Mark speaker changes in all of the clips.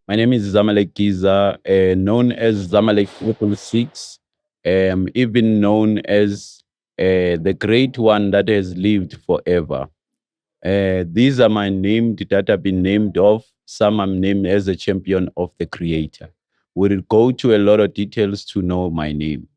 Speaker 1: My name is Zamalek Giza, known as Zamalek 666, even known as the great one that has lived forever. These are my names that have been named of. Some I'm named as a champion of the creator. We'll go to a lot of details to know my name.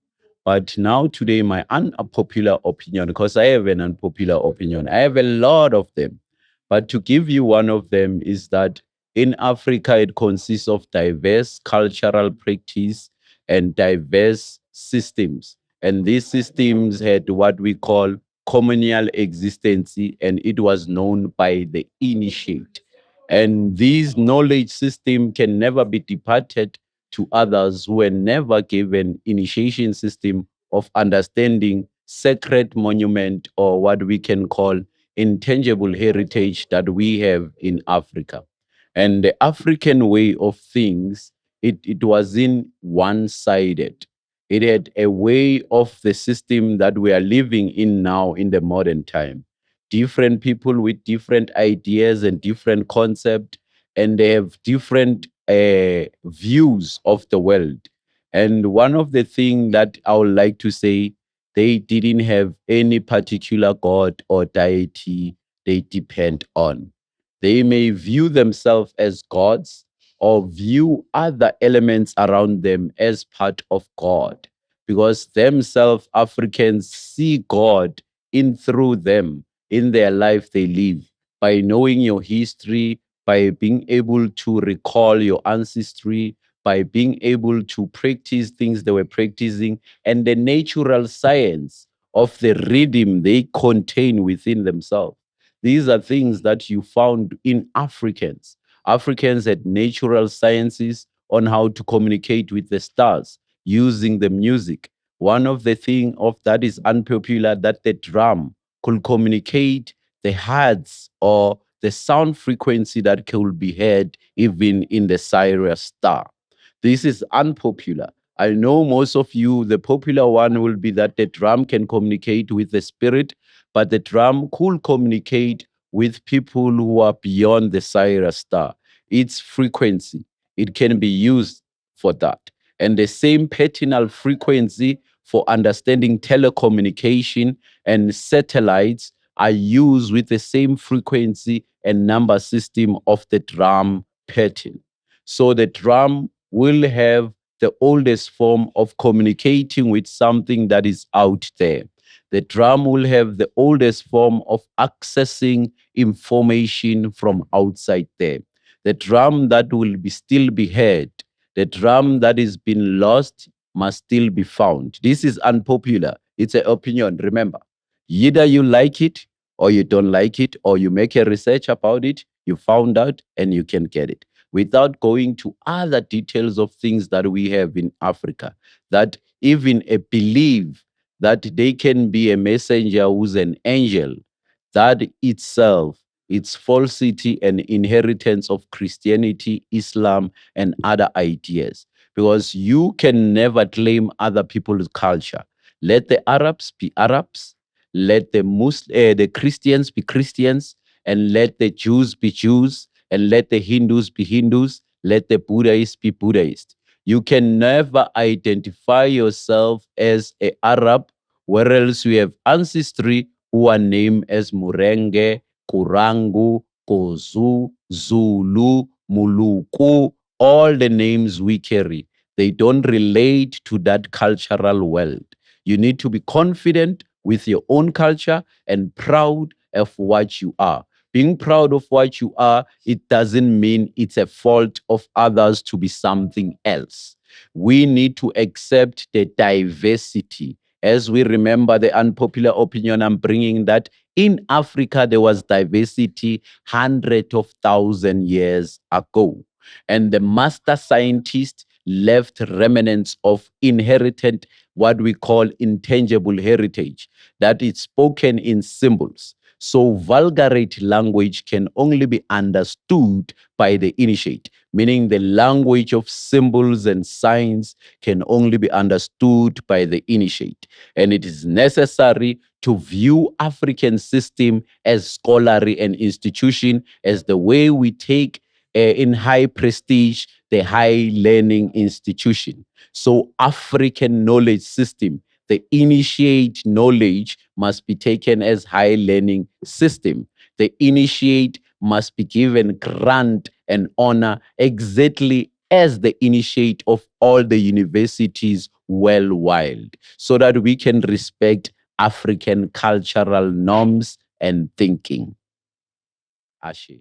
Speaker 1: But now, today, my unpopular opinion, because I have an unpopular opinion, I have a lot of them. But to give you one of them is that in Africa, it consists of diverse cultural practice and diverse systems. And these systems had what we call communal existence, and it was known by the initiate. And these knowledge system can never be departed to others who were never given initiation system of understanding sacred monument or what we can call intangible heritage that we have in Africa. And the African way of things, it wasn't one-sided. It had a way of the system that we are living in now in the modern time. Different people with different ideas and different concept, and they have different views of the world. And one of the things that I would like to say, they didn't have any particular god or deity they depend on. They may view themselves as gods or view other elements around them as part of God, because themselves Africans see God in through them in their life they live, by knowing your history, by being able to recall your ancestry, by being able to practice things they were practicing, and the natural science of the rhythm they contain within themselves. These are things that you found in Africans. Africans had natural sciences on how to communicate with the stars using the music. One of the things of that is unpopular, that the drum could communicate the hertz or the sound frequency that could be heard even in the Sirius star. This is unpopular. I know most of you, the popular one will be that the drum can communicate with the spirit, but the drum could communicate with people who are beyond the Sirius star. Its frequency, it can be used for that. And the same paternal frequency for understanding telecommunication and satellites are used with the same frequency and number system of the drum pattern. So the drum will have the oldest form of communicating with something that is out there. The drum will have the oldest form of accessing information from outside there. The drum that will be still be heard, the drum that is been lost must still be found. This is unpopular. It's an opinion. Remember, either you like it or you don't like it, or you make a research about it, you found out, and you can get it without going to other details of things that we have in Africa. That even a belief that they can be a messenger who's an angel, that itself, its falsity and inheritance of Christianity, Islam, and other ideas. Because you can never claim other people's culture. Let the Arabs be Arabs, let the Christians be Christians, and let the Jews be Jews, and let the Hindus be Hindus, let the Buddhists be Buddhists. You can never identify yourself as a Arab, whereas you have ancestry who are named as Murenge, Kurangu, Kozu, Zulu, Muluku, all the names we carry. They don't relate to that cultural world. You need to be confident with your own culture and proud of what you are. Being proud of what you are, it doesn't mean it's a fault of others to be something else. We need to accept the diversity. As we remember the unpopular opinion, I'm bringing that in Africa, there was diversity hundreds of thousand years ago. And the master scientist left remnants of inherited, what we call intangible heritage, that is spoken in symbols. So vulgarate language can only be understood by the initiate, meaning the language of symbols and signs can only be understood by the initiate. And it is necessary to view African system as scholarly and institution as the way we take in high prestige, the high learning institution. So African knowledge system, the initiate knowledge must be taken as high learning system. The initiate must be given grant and honor exactly as the initiate of all the universities worldwide, so that we can respect African cultural norms and thinking. Ashe.